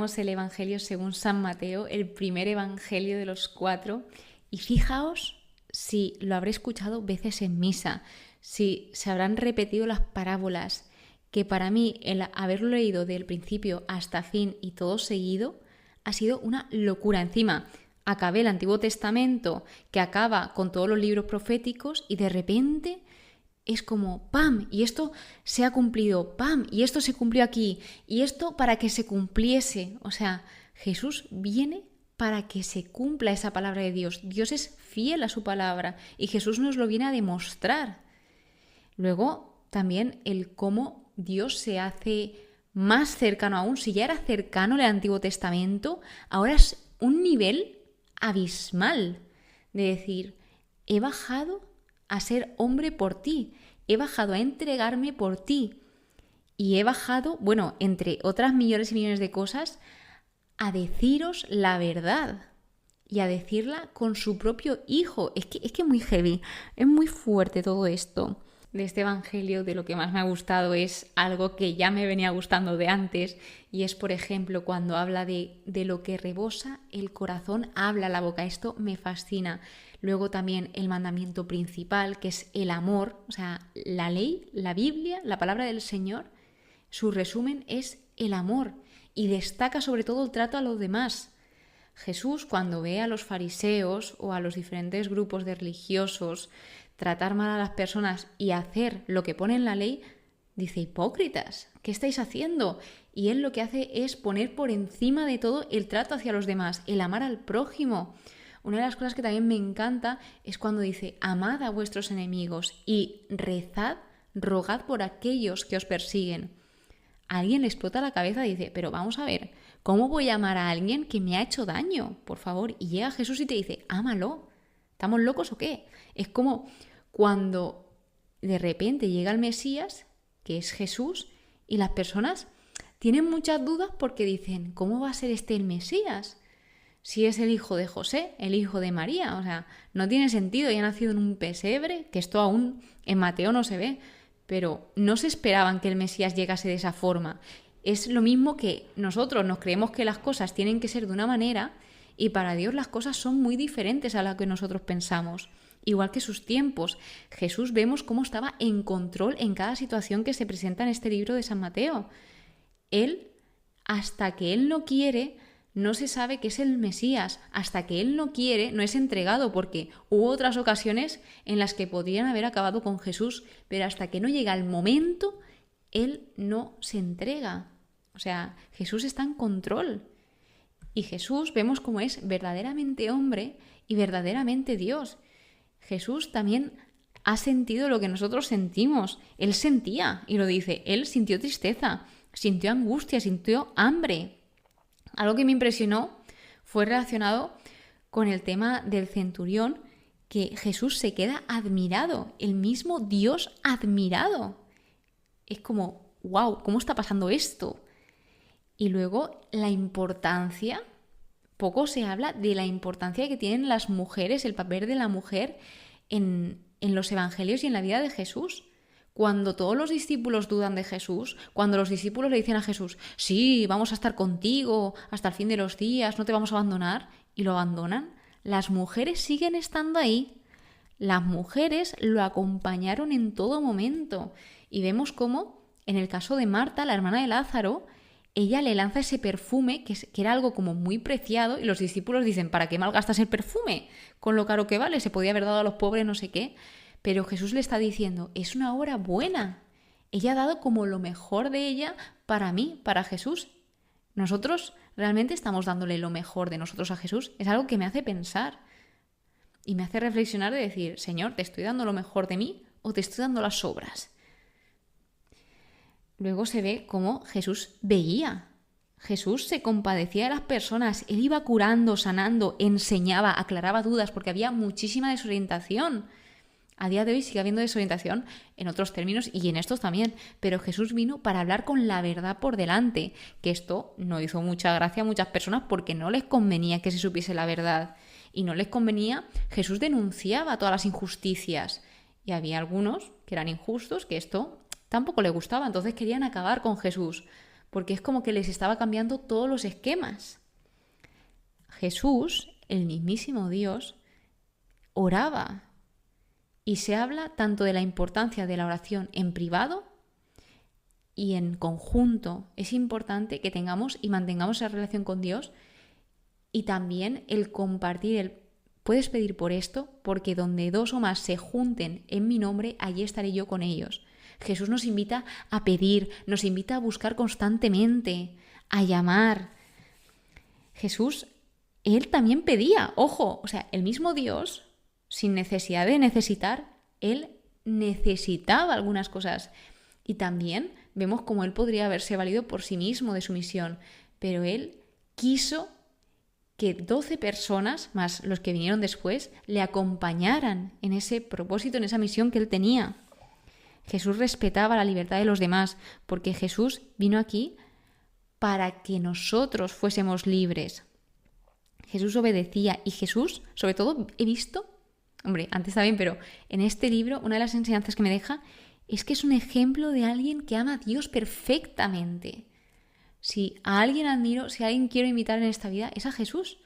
estudiamos el Evangelio según San Mateo, el primer Evangelio de los 4, y fijaos si lo habré escuchado veces en misa, si se habrán repetido las parábolas, que para mí el haberlo leído del principio hasta fin y todo seguido ha sido una locura. Encima, acabé el Antiguo Testamento, que acaba con todos los libros proféticos, y de repente es como ¡pam! Y esto se ha cumplido, ¡pam! Y esto se cumplió aquí, y esto para que se cumpliese. O sea, Jesús viene para que se cumpla esa palabra de Dios. Dios es fiel a su palabra y Jesús nos lo viene a demostrar. Luego, también el cómo Dios se hace más cercano aún. Si ya era cercano el Antiguo Testamento, ahora es un nivel abismal de decir, he bajado a ser hombre por ti, he bajado a entregarme por ti y he bajado, bueno, entre otras millones y millones de cosas, a deciros la verdad y a decirla con su propio hijo. Es que es muy heavy, es muy fuerte todo esto. De este evangelio, de lo que más me ha gustado es algo que ya me venía gustando de antes, y es, por ejemplo, cuando habla de lo que rebosa el corazón, habla la boca. Esto me fascina. Luego también el mandamiento principal, que es el amor, o sea, la ley, la Biblia, la palabra del Señor, su resumen es el amor, y destaca sobre todo el trato a los demás. Jesús, cuando ve a los fariseos o a los diferentes grupos de religiosos tratar mal a las personas y hacer lo que pone en la ley, dice, hipócritas, ¿qué estáis haciendo? Y él lo que hace es poner por encima de todo el trato hacia los demás, el amar al prójimo. Una de las cosas que también me encanta es cuando dice, amad a vuestros enemigos y rezad, rogad por aquellos que os persiguen. A alguien le explota la cabeza y dice, pero vamos a ver, ¿cómo voy a amar a alguien que me ha hecho daño? Por favor. Y llega Jesús y te dice, ámalo. ¿Estamos locos o qué? Es como cuando de repente llega el Mesías, que es Jesús, y las personas tienen muchas dudas porque dicen, ¿cómo va a ser este el Mesías? Si es el hijo de José, el hijo de María, o sea, no tiene sentido, y ha nacido en un pesebre, que esto aún en Mateo no se ve, pero no se esperaban que el Mesías llegase de esa forma. Es lo mismo que nosotros nos creemos que las cosas tienen que ser de una manera, y para Dios las cosas son muy diferentes a lo que nosotros pensamos. Igual que sus tiempos, Jesús vemos cómo estaba en control en cada situación que se presenta en este libro de San Mateo. Él, hasta que Él no quiere, no se sabe que es el Mesías. Hasta que Él no quiere, no es entregado, porque hubo otras ocasiones en las que podrían haber acabado con Jesús, pero hasta que no llega el momento, Él no se entrega. O sea, Jesús está en control. Y Jesús vemos cómo es verdaderamente hombre y verdaderamente Dios. Jesús también ha sentido lo que nosotros sentimos. Él sentía, y lo dice, él sintió tristeza, sintió angustia, sintió hambre. Algo que me impresionó fue relacionado con el tema del centurión, que Jesús se queda admirado, el mismo Dios admirado. Es como, wow, ¿cómo está pasando esto? Y luego la importancia, poco se habla de la importancia que tienen las mujeres, el papel de la mujer en los evangelios y en la vida de Jesús. Cuando todos los discípulos dudan de Jesús, cuando los discípulos le dicen a Jesús, sí, vamos a estar contigo hasta el fin de los días, no te vamos a abandonar, y lo abandonan, las mujeres siguen estando ahí. Las mujeres lo acompañaron en todo momento. Y vemos cómo, en el caso de Marta, la hermana de Lázaro, ella le lanza ese perfume que era algo como muy preciado, y los discípulos dicen, ¿para qué malgastas el perfume? Con lo caro que vale, se podía haber dado a los pobres, no sé qué. Pero Jesús le está diciendo, es una obra buena. Ella ha dado como lo mejor de ella para mí, para Jesús. Nosotros realmente estamos dándole lo mejor de nosotros a Jesús. Es algo que me hace pensar y me hace reflexionar de decir, Señor, ¿te estoy dando lo mejor de mí o te estoy dando las obras? Luego se ve cómo Jesús veía. Jesús se compadecía de las personas. Él iba curando, sanando, enseñaba, aclaraba dudas, porque había muchísima desorientación. A día de hoy sigue habiendo desorientación en otros términos y en estos también, pero Jesús vino para hablar con la verdad por delante, que esto no hizo mucha gracia a muchas personas porque no les convenía que se supiese la verdad y no les convenía. Jesús denunciaba todas las injusticias y había algunos que eran injustos que esto tampoco les gustaba, entonces querían acabar con Jesús. porque es como que les estaba cambiando todos los esquemas. Jesús, el mismísimo Dios, oraba. Y se habla tanto de la importancia de la oración en privado y en conjunto. Es importante que tengamos y mantengamos esa relación con Dios, y también el compartir puedes pedir por esto, porque donde 2 o más se junten en mi nombre, allí estaré yo con ellos. Jesús nos invita a pedir, nos invita a buscar constantemente, a llamar. Jesús, él también pedía, ojo, o sea, el mismo Dios, sin necesidad de necesitar, él necesitaba algunas cosas. Y también vemos cómo él podría haberse valido por sí mismo de su misión, pero él quiso que 12 personas, más los que vinieron después, le acompañaran en ese propósito, en esa misión que él tenía. Jesús respetaba la libertad de los demás, porque Jesús vino aquí para que nosotros fuésemos libres. Jesús obedecía, y Jesús, sobre todo, he visto, antes está bien, pero en este libro una de las enseñanzas que me deja es que es un ejemplo de alguien que ama a Dios perfectamente. Si a alguien admiro, si a alguien quiero imitar en esta vida, es a Jesús.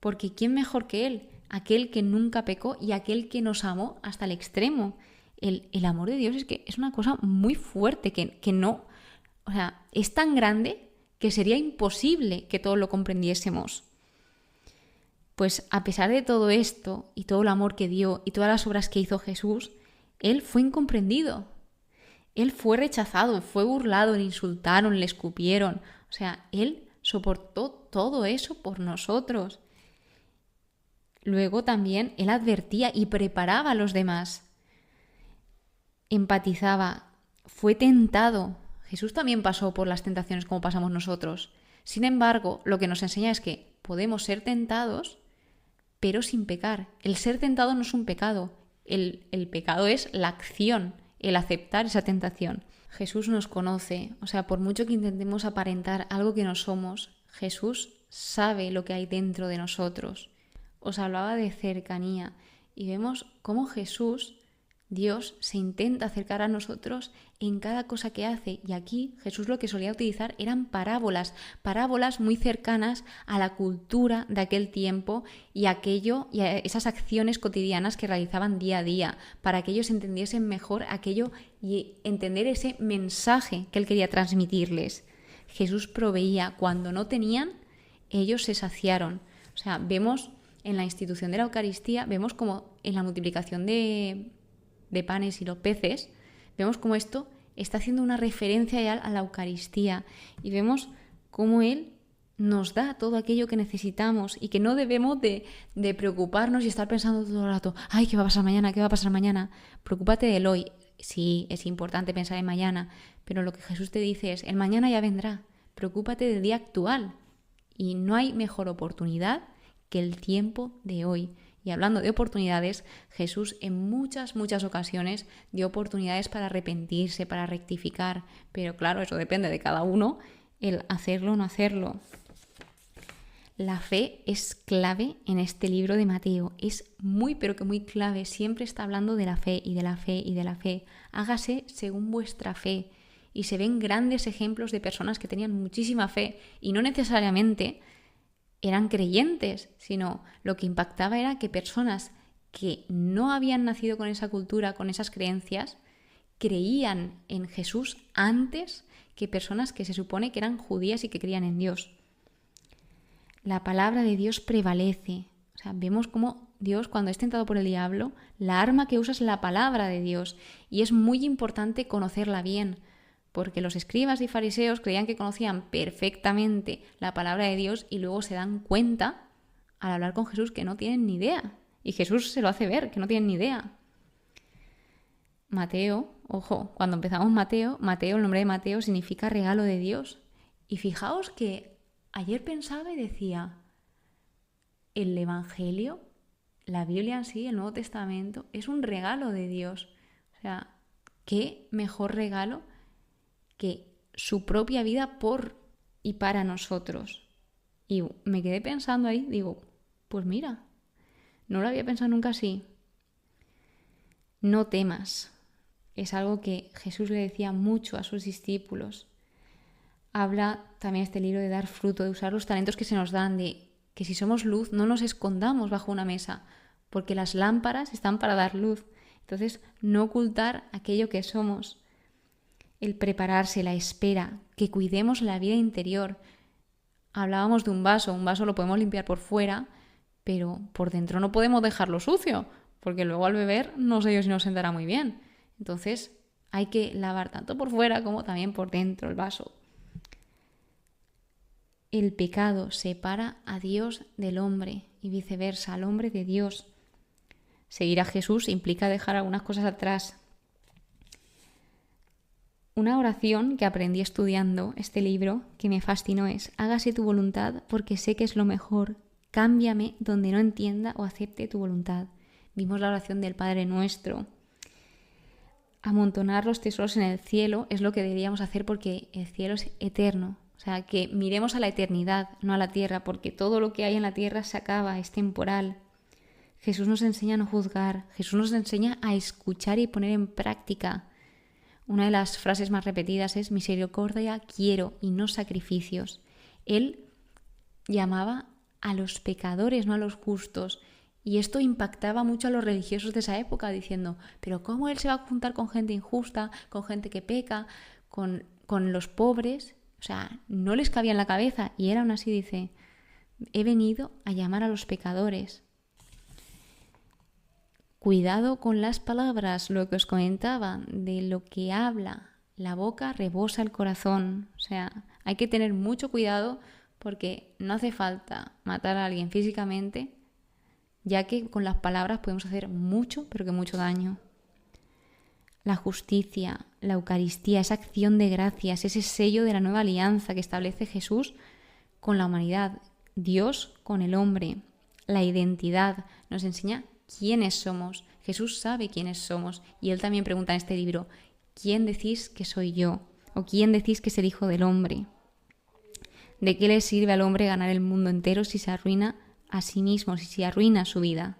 Porque ¿quién mejor que Él? Aquel que nunca pecó y aquel que nos amó hasta el extremo. El amor de Dios es que es una cosa muy fuerte, que no... O sea, es tan grande que sería imposible que todos lo comprendiésemos. Pues a pesar de todo esto y todo el amor que dio y todas las obras que hizo Jesús, Él fue incomprendido. Él fue rechazado, fue burlado, le insultaron, le escupieron. O sea, Él soportó todo eso por nosotros. Luego también Él advertía y preparaba a los demás. Empatizaba, fue tentado. Jesús también pasó por las tentaciones como pasamos nosotros. Sin embargo, lo que nos enseña es que podemos ser tentados, pero sin pecar. El ser tentado no es un pecado. El pecado es la acción, el aceptar esa tentación. Jesús nos conoce, o sea, por mucho que intentemos aparentar algo que no somos, Jesús sabe lo que hay dentro de nosotros. Os hablaba de cercanía y vemos cómo Jesús, Dios, se intenta acercar a nosotros en cada cosa que hace. Y aquí Jesús lo que solía utilizar eran parábolas muy cercanas a la cultura de aquel tiempo y a esas acciones cotidianas que realizaban día a día, para que ellos entendiesen mejor aquello y entender ese mensaje que él quería transmitirles. Jesús proveía. Cuando no tenían, ellos se saciaron. O sea, vemos en la institución de la Eucaristía, vemos como en la multiplicación de panes y los peces, vemos cómo esto está haciendo una referencia ya a la Eucaristía, y vemos cómo Él nos da todo aquello que necesitamos y que no debemos de preocuparnos y estar pensando todo el rato, ay, ¿qué va a pasar mañana? ¿Qué va a pasar mañana? Preocúpate del hoy. Sí, es importante pensar en mañana, pero lo que Jesús te dice es, el mañana ya vendrá. Preocúpate del día actual, y no hay mejor oportunidad que el tiempo de hoy. Y hablando de oportunidades, Jesús en muchas ocasiones dio oportunidades para arrepentirse, para rectificar. Pero claro, eso depende de cada uno, el hacerlo o no hacerlo. La fe es clave en este libro de Mateo. Es muy, pero que muy clave. Siempre está hablando de la fe y de la fe y de la fe. Hágase según vuestra fe. Y se ven grandes ejemplos de personas que tenían muchísima fe y no necesariamente eran creyentes, sino lo que impactaba era que personas que no habían nacido con esa cultura, con esas creencias, creían en Jesús antes que personas que se supone que eran judías y que creían en Dios. La palabra de Dios prevalece. O sea, vemos cómo Dios, cuando es tentado por el diablo, la arma que usa es la palabra de Dios, y es muy importante conocerla bien, porque los escribas y fariseos creían que conocían perfectamente la palabra de Dios y luego se dan cuenta al hablar con Jesús que no tienen ni idea. Y Jesús se lo hace ver, que no tienen ni idea. Mateo, ojo, cuando empezamos Mateo, el nombre de Mateo significa regalo de Dios. Y fijaos que ayer pensaba y decía, el Evangelio, la Biblia en sí, el Nuevo Testamento, es un regalo de Dios. O sea, ¿qué mejor regalo que su propia vida por y para nosotros? Y me quedé pensando ahí, digo, pues mira, no lo había pensado nunca así. No temas. Es algo que Jesús le decía mucho a sus discípulos. habla también este libro de dar fruto, de usar los talentos que se nos dan, de que si somos luz no nos escondamos bajo una mesa, porque las lámparas están para dar luz. Entonces, no ocultar aquello que somos. El prepararse, la espera, que cuidemos la vida interior. Hablábamos de un vaso lo podemos limpiar por fuera, pero por dentro no podemos dejarlo sucio, porque luego al beber no sé yo si nos sentará muy bien. Entonces hay que lavar tanto por fuera como también por dentro el vaso. El pecado separa a Dios del hombre y viceversa, al hombre de Dios. Seguir a Jesús implica dejar algunas cosas atrás. Una oración que aprendí estudiando este libro que me fascinó es: hágase tu voluntad porque sé que es lo mejor. Cámbiame donde no entienda o acepte tu voluntad. Vimos la oración del Padre Nuestro. Amontonar los tesoros en el cielo es lo que deberíamos hacer porque el cielo es eterno. O sea, que miremos a la eternidad, no a la tierra, porque todo lo que hay en la tierra se acaba, es temporal. Jesús nos enseña a no juzgar, Jesús nos enseña a escuchar y poner en práctica. Una de las frases más repetidas es: misericordia quiero y no sacrificios. Él llamaba a los pecadores, no a los justos. Y esto impactaba mucho a los religiosos de esa época, diciendo: pero ¿cómo él se va a juntar con gente injusta, con gente que peca, con los pobres? O sea, no les cabía en la cabeza. Y él aún así dice: he venido a llamar a los pecadores. Cuidado con las palabras, lo que os comentaba, de lo que habla. La boca rebosa el corazón. O sea, hay que tener mucho cuidado porque no hace falta matar a alguien físicamente, ya que con las palabras podemos hacer mucho, pero que mucho daño. La justicia, la Eucaristía, esa acción de gracias, ese sello de la nueva alianza que establece Jesús con la humanidad, Dios con el hombre, la identidad, nos enseña quiénes somos. Jesús sabe quiénes somos y él también pregunta en este libro: ¿quién decís que soy yo? ¿O quién decís que es el Hijo del Hombre? ¿De qué le sirve al hombre ganar el mundo entero si se arruina a sí mismo, si se arruina su vida?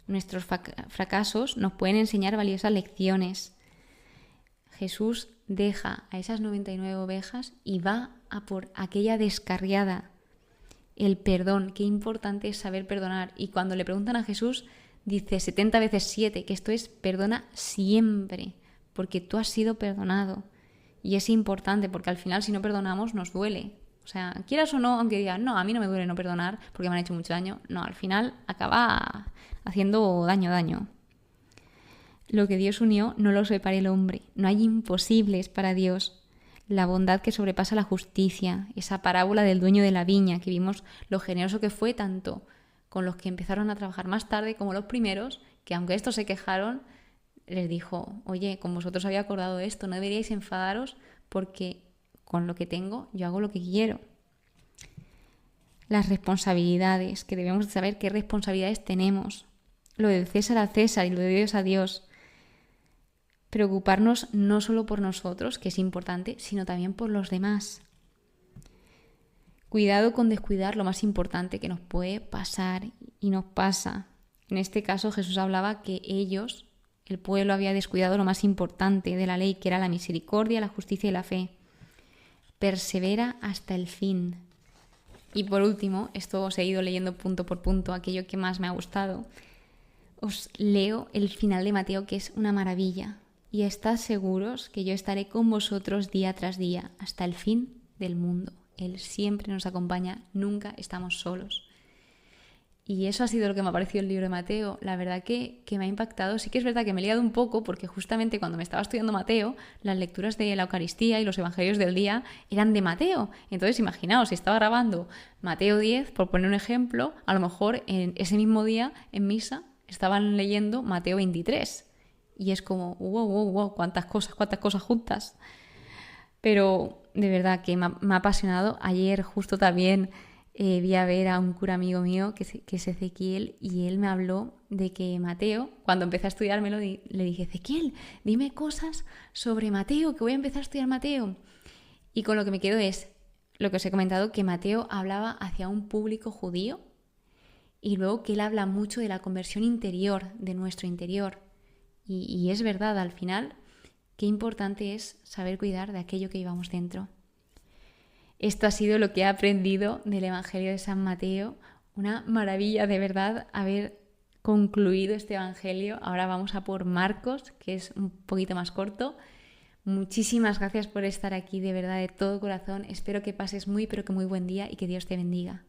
Nuestros fracasos nos pueden enseñar valiosas lecciones. Jesús deja a esas 99 ovejas y va a por aquella descarriada. El perdón, qué importante es saber perdonar. Y cuando le preguntan a Jesús, dice 70 veces 7, que esto es: perdona siempre, porque tú has sido perdonado. Y es importante porque al final, si no perdonamos, nos duele. O sea, quieras o no, aunque digas: no, a mí no me duele no perdonar porque me han hecho mucho daño. No, al final acaba haciendo daño. Lo que Dios unió no lo separe el hombre. No hay imposibles para Dios. La bondad que sobrepasa la justicia, esa parábola del dueño de la viña, que vimos lo generoso que fue tanto con los que empezaron a trabajar más tarde como los primeros, que aunque estos se quejaron, les dijo: oye, con vosotros había acordado esto, no deberíais enfadaros porque con lo que tengo yo hago lo que quiero. Las responsabilidades, que debemos saber qué responsabilidades tenemos. Lo del César a César y lo de Dios a Dios. Preocuparnos no solo por nosotros, que es importante, sino también por los demás. Cuidado con descuidar lo más importante que nos puede pasar y nos pasa. En este caso Jesús hablaba que ellos, el pueblo, había descuidado lo más importante de la ley, que era la misericordia, la justicia y la fe. Persevera hasta el fin. Y por último, esto os he ido leyendo punto por punto, aquello que más me ha gustado. Os leo el final de Mateo, que es una maravilla. Y estad seguros que yo estaré con vosotros día tras día, hasta el fin del mundo. Él siempre nos acompaña, nunca estamos solos. Y eso ha sido lo que me ha parecido el libro de Mateo. La verdad que me ha impactado. Sí que es verdad que me he liado un poco porque justamente cuando me estaba estudiando Mateo, las lecturas de la Eucaristía y los evangelios del día eran de Mateo. Entonces, imaginaos, si estaba grabando Mateo 10, por poner un ejemplo, a lo mejor en ese mismo día, en misa, estaban leyendo Mateo 23. Y es como, wow, cuántas cosas juntas. Pero de verdad que me ha apasionado. Ayer justo también vi a ver a un cura amigo mío que es Ezequiel, y él me habló de que Mateo, cuando empecé a estudiármelo, le dije: Ezequiel, dime cosas sobre Mateo, que voy a empezar a estudiar Mateo. Y con lo que me quedo es lo que os he comentado, que Mateo hablaba hacia un público judío, y luego que él habla mucho de la conversión interior, de nuestro interior. Y es verdad, al final, qué importante es saber cuidar de aquello que llevamos dentro. Esto ha sido lo que he aprendido del Evangelio de San Mateo. Una maravilla, de verdad, haber concluido este Evangelio. Ahora vamos a por Marcos, que es un poquito más corto. Muchísimas gracias por estar aquí, de verdad, de todo corazón. Espero que pases muy, pero que muy buen día y que Dios te bendiga.